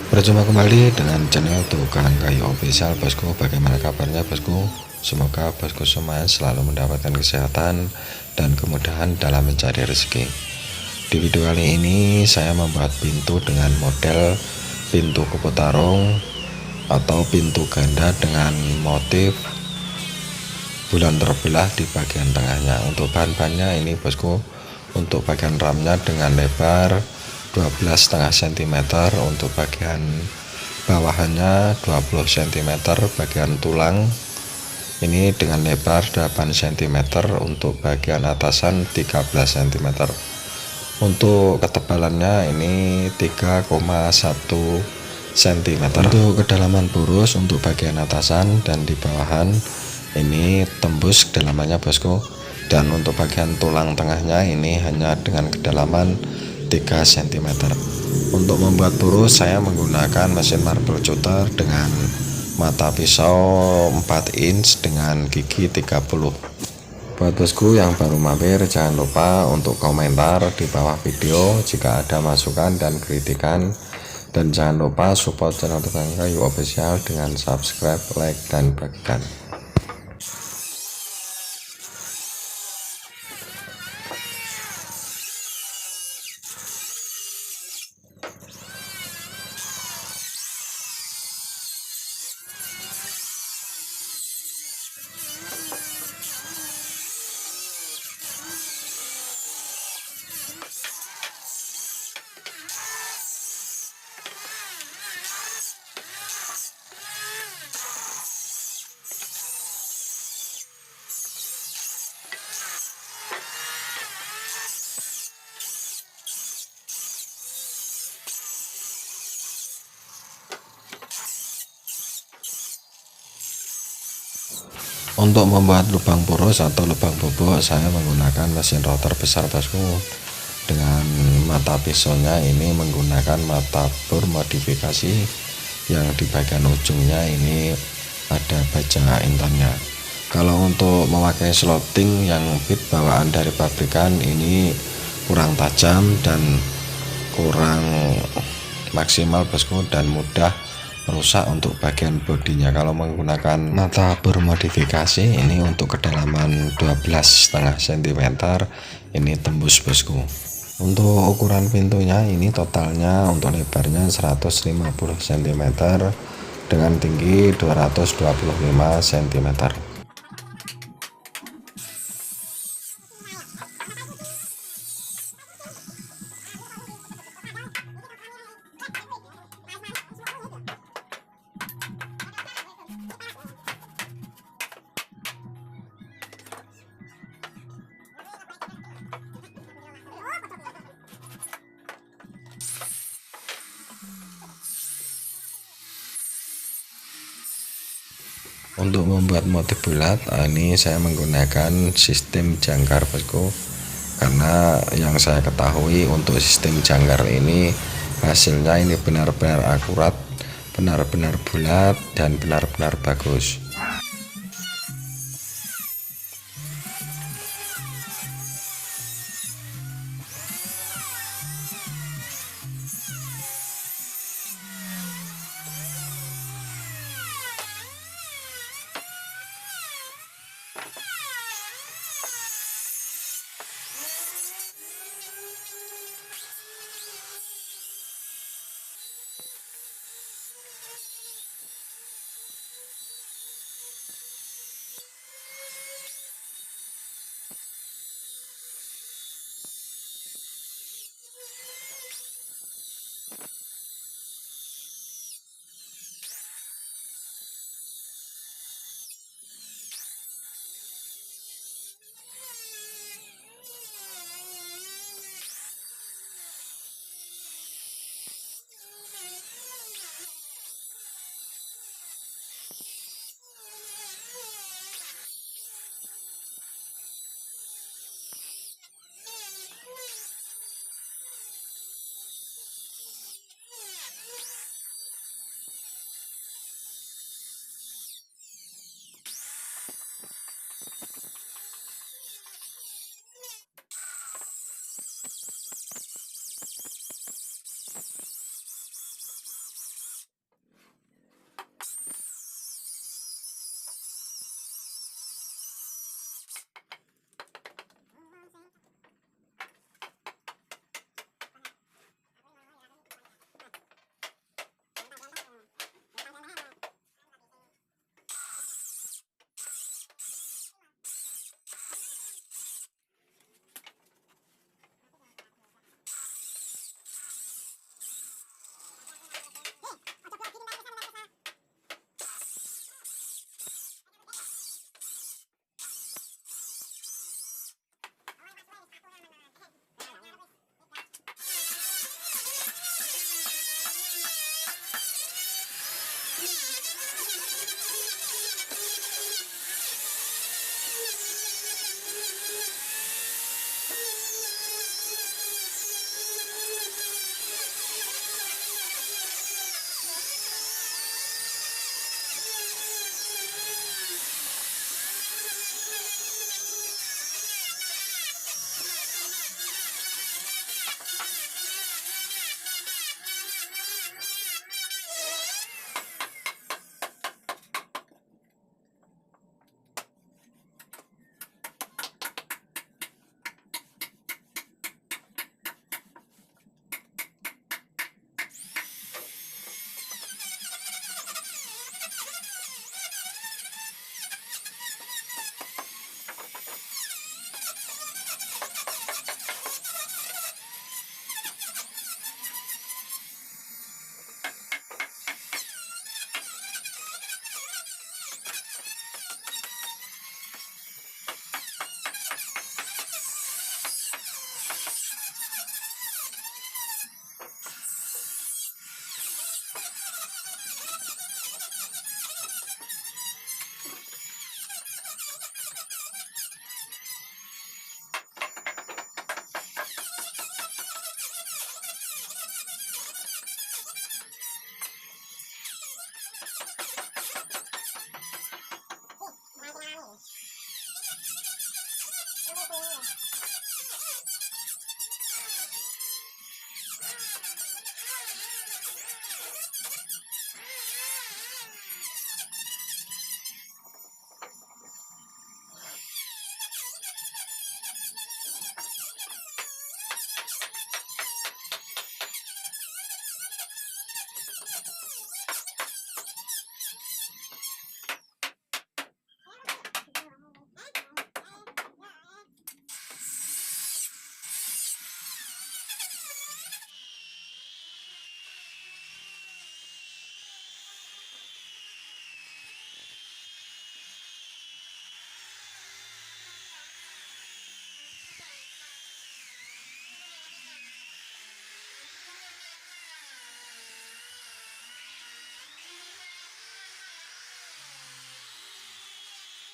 Berjumpa kembali dengan channel Tukang Kayu Official, bosku. Bagaimana kabarnya, bosku? Semoga bosku semuanya selalu mendapatkan kesehatan dan kemudahan dalam mencari rezeki. Di video kali ini saya membuat pintu dengan model pintu kupu tarung atau pintu ganda dengan motif bulan terbelah di bagian tengahnya. Untuk bahan-bahannya ini, bosku, untuk bagian ramnya dengan lebar 12,5 cm, untuk bagian bawahannya 20 cm, bagian tulang ini dengan lebar 8 cm, untuk bagian atasan 13 cm. Untuk ketebalannya ini 3,1 cm. Untuk kedalaman burus untuk bagian atasan dan di bawahan ini tembus kedalamannya, bosku. Dan untuk bagian tulang tengahnya ini hanya dengan kedalaman 3 cm. Untuk membuat burus saya menggunakan mesin marble cutter dengan mata pisau 4 inch dengan gigi 30. Buat bosku yang baru mampir, jangan lupa untuk komentar di bawah video jika ada masukan dan kritikan, dan jangan lupa support channel Tukang Kayu Official dengan subscribe, like, dan bagikan. Untuk membuat lubang poros atau lubang bobok saya menggunakan mesin router besar, bosku. Dengan mata pisaunya ini menggunakan mata bor modifikasi yang di bagian ujungnya ini ada baja intannya. Kalau untuk memakai slotting yang bit bawaan dari pabrikan ini kurang tajam dan kurang maksimal, bosku, dan mudah merusak untuk bagian bodinya. Kalau menggunakan mata bermodifikasi ini untuk kedalaman 12,5 cm ini tembus, bosku. Untuk ukuran pintunya ini totalnya untuk lebarnya 150 cm dengan tinggi 225 cm. Untuk membuat motif bulat ini saya menggunakan sistem jangkar, bosku, karena yang saya ketahui untuk sistem jangkar ini hasilnya ini benar-benar akurat, benar-benar bulat, dan benar-benar bagus.